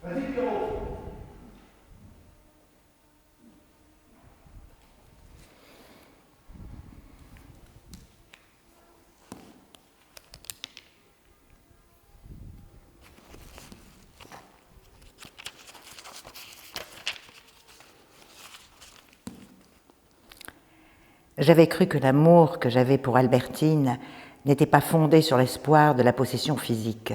Vas-y, Pierrot. J'avais cru que l'amour que j'avais pour Albertine n'était pas fondé sur l'espoir de la possession physique.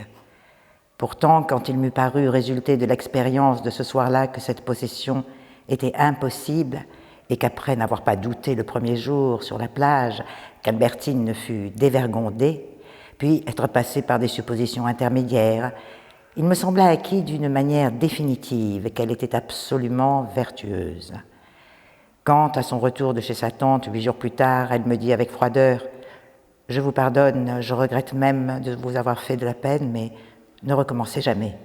Pourtant, quand il m'eut paru résulter de l'expérience de ce soir-là que cette possession était impossible et qu'après n'avoir pas douté le premier jour sur la plage qu'Albertine ne fût dévergondée, puis être passée par des suppositions intermédiaires, il me sembla acquis d'une manière définitive qu'elle était absolument vertueuse. Quand, à son retour de chez sa tante 8 jours plus tard, elle me dit avec froideur « Je vous pardonne, je regrette même de vous avoir fait de la peine, mais ne recommencez jamais. »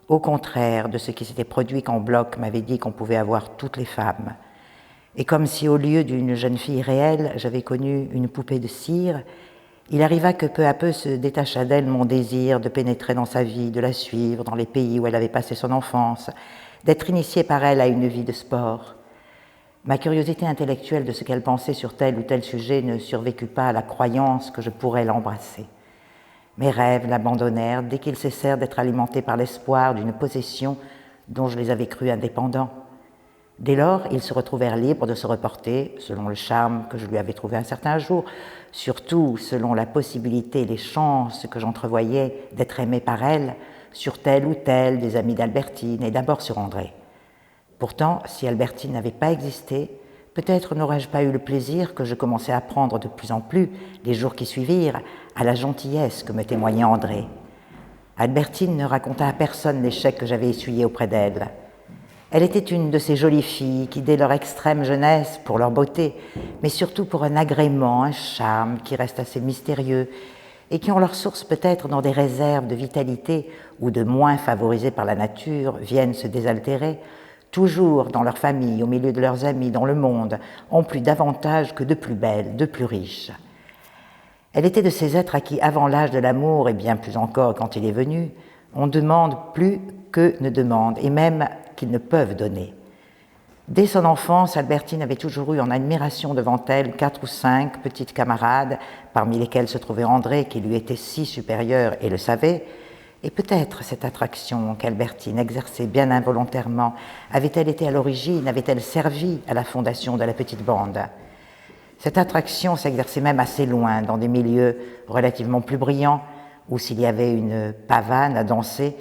Au contraire de ce qui s'était produit quand Bloch m'avait dit qu'on pouvait avoir toutes les femmes. Et comme si au lieu d'une jeune fille réelle, j'avais connu une poupée de cire, il arriva que peu à peu se détacha d'elle mon désir de pénétrer dans sa vie, de la suivre dans les pays où elle avait passé son enfance, d'être initié par elle à une vie de sport. Ma curiosité intellectuelle de ce qu'elle pensait sur tel ou tel sujet ne survécut pas à la croyance que je pourrais l'embrasser. Mes rêves l'abandonnèrent dès qu'ils cessèrent d'être alimentés par l'espoir d'une possession dont je les avais crus indépendants. Dès lors, ils se retrouvèrent libres de se reporter, selon le charme que je lui avais trouvé un certain jour, surtout selon la possibilité et les chances que j'entrevoyais d'être aimé par elle, sur tel ou tel des amis d'Albertine et d'abord sur André. Pourtant, si Albertine n'avait pas existé, peut-être n'aurais-je pas eu le plaisir que je commençais à prendre de plus en plus, les jours qui suivirent, à la gentillesse que me témoignait André. Albertine ne raconta à personne l'échec que j'avais essuyé auprès d'elle. Elle était une de ces jolies filles qui, dès leur extrême jeunesse, pour leur beauté, mais surtout pour un agrément, un charme qui reste assez mystérieux et qui ont leur source peut-être dans des réserves de vitalité ou de moins favorisées par la nature, viennent se désaltérer, toujours dans leur famille, au milieu de leurs amis, dans le monde, ont plus d'avantages que de plus belles, de plus riches. Elle était de ces êtres à qui, avant l'âge de l'amour, et bien plus encore quand il est venu, on demande plus que ne demande, et même qu'ils ne peuvent donner. Dès son enfance, Albertine avait toujours eu en admiration devant elle 4 ou 5 petites camarades, parmi lesquelles se trouvait André, qui lui était si supérieur et le savait. Et peut-être cette attraction qu'Albertine exerçait bien involontairement avait-elle été à l'origine, avait-elle servi à la fondation de la petite bande? Cette attraction s'exerçait même assez loin, dans des milieux relativement plus brillants, où s'il y avait une pavane à danser,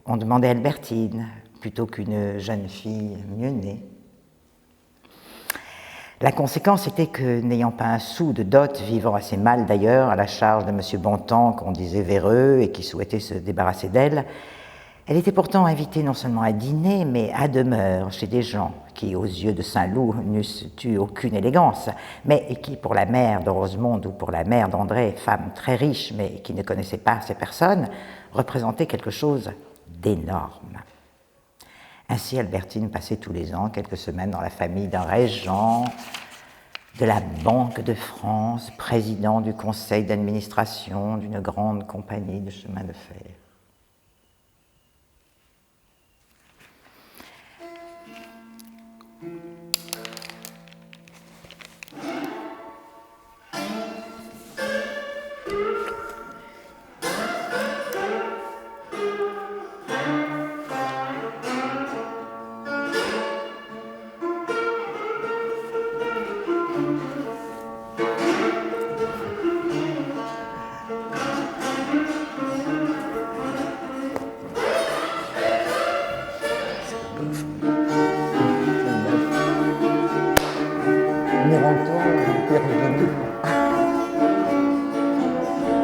on demandait Albertine, plutôt qu'une jeune fille mieux née. La conséquence était que, n'ayant pas un sou de dot, vivant assez mal d'ailleurs, à la charge de M. Bontemps, qu'on disait véreux et qui souhaitait se débarrasser d'elle, elle était pourtant invitée non seulement à dîner, mais à demeure chez des gens qui, aux yeux de Saint-Loup, n'eussent eu aucune élégance, mais qui, pour la mère de Rosemonde ou pour la mère d'André, femme très riche mais qui ne connaissait pas ces personnes, représentaient quelque chose d'énorme. Ainsi, Albertine passait tous les ans quelques semaines dans la famille d'un régent de la Banque de France, président du conseil d'administration d'une grande compagnie de chemin de fer.